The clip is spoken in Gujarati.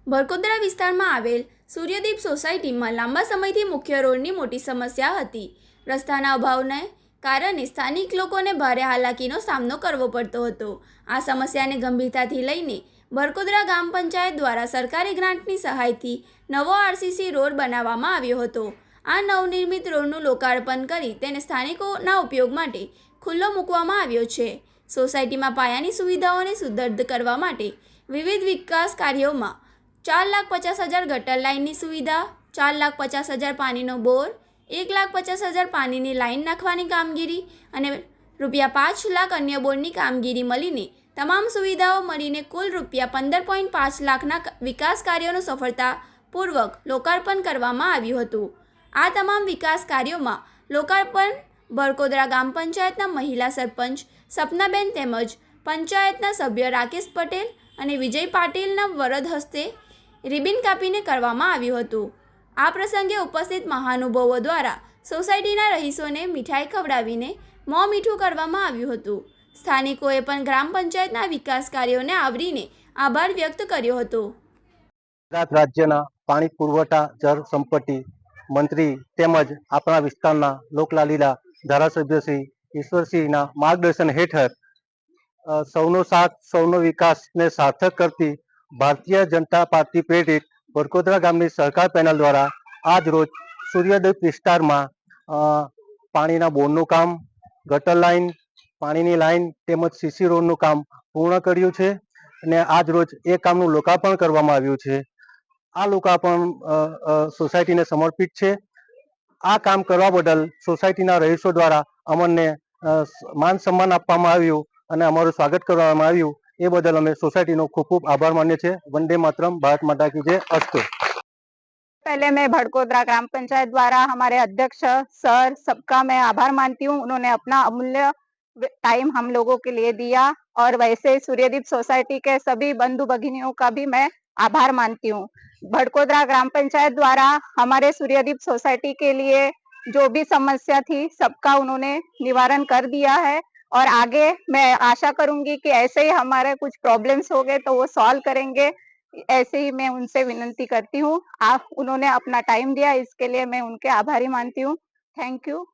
ભરકોદરા વિસ્તારમાં આવેલ સૂર્યદીપ સોસાયટીમાં લાંબા સમયથી મુખ્ય રોડની મોટી સમસ્યા હતી. રસ્તાના અભાવને કારણે સ્થાનિક લોકોને ભારે હાલાકીનો સામનો કરવો પડતો હતો. આ સમસ્યાને ગંભીરતાથી લઈને ભરકોદરા ગ્રામ પંચાયત દ્વારા સરકારી ગ્રાન્ટની સહાયથી નવો આરસીસી રોડ બનાવવામાં આવ્યો હતો. આ નવનિર્મિત રોડનું લોકાર્પણ કરી તેને સ્થાનિકોના ઉપયોગ માટે ખુલ્લો મૂકવામાં આવ્યો છે. સોસાયટીમાં પાયાની સુવિધાઓને સુદૃઢ કરવા માટે વિવિધ વિકાસ કાર્યોમાં 4,50,000 ગટર લાઇનની સુવિધા, 4,50,000 પાણીનો બોર, 1,50,000 પાણીની લાઇન નાખવાની કામગીરી અને ₹5 લાખ અન્ય બોરની કામગીરી મળીને તમામ સુવિધાઓ મળીને કુલ ₹15.5 લાખના વિકાસ કાર્યોનું સફળતાપૂર્વક લોકાર્પણ કરવામાં આવ્યું હતું. આ તમામ વિકાસ કાર્યોમાં લોકાર્પણ ભરકોદરા ગ્રામ પંચાયતના મહિલા સરપંચ સપનાબેન તેમજ પંચાયતના સભ્ય રાકેશ પટેલ અને વિજય પાટીલના વરદ હસ્તે રિબિન કાપીને કરવામાં આવ્યું હતું. આ પ્રસંગે ઉપસ્થિત મહાનુભાવો દ્વારા સોસાયટીના રહીશોને મીઠાઈ ખવડાવીને મોં મીઠું કરવામાં આવ્યું હતું. સ્થાનિકોએ પણ ગ્રામ પંચાયતના વિકાસ કાર્યોને આવરીને આભાર વ્યક્ત કર્યો હતો. ગુજરાત રાજ્યના પાણી પુરવઠા જળ સંપત્તિ મંત્રી તેમજ આપણા વિસ્તારના લોકલાલીલા ધારાસભ્ય શ્રી ઈશ્વરસિંહના માર્ગદર્શન હેઠળ સૌનો સાથ સૌનો વિકાસને સાર્થક કરતી ભારતીય જનતા પાર્ટી પ્રેરિત ભરકોદરા ગામની સહકાર પેનલ દ્વારા આજ રોજ સૂર્યદીપ વિસ્તારમાં પાણીના બોરનું કામ, ગટર લાઇન, પાણીની લાઇન તેમજ સીસી રોડનું કામ પૂર્ણ કર્યું છે અને આજ રોજ એ કામનું લોકાર્પણ કરવામાં આવ્યું છે. આ લોકાર્પણ સોસાયટીને સમર્પિત છે. આ કામ કરવા બદલ સોસાયટીના રહીશો દ્વારા અમને માન સન્માન આપવામાં આવ્યું અને અમારું સ્વાગત કરવામાં આવ્યું. એ બદલ અમે સોસાયટીનો खूब खूब आभार मान्य છે. वंदे मातरम, भारत माता की जय, अस्तु। पहले मैं भरकोदरा ग्राम पंचायत द्वारा हमारे अध्यक्ष सर सबका मैं आभार मानती हूँ. उन्होंने अपना अमूल्य टाइम हम लोगों के लिए दिया और वैसे सूर्यदीप सोसाइटी के सभी बंधु भगिनियों का भी मैं आभार मानती हूँ. भरकोदरा ग्राम पंचायत द्वारा हमारे सूर्यदीप सोसाइटी के लिए जो भी समस्या थी सबका उन्होंने निवारण कर दिया है और आगे मैं आशा करूंगी कि ऐसे ही हमारे कुछ प्रॉब्लम्स हो गए तो वो सॉल्व करेंगे. ऐसे ही मैं उनसे विनती करती हूँ. उन्होंने अपना टाइम दिया, इसके लिए मैं उनके आभारी मानती हूँ. Thank you.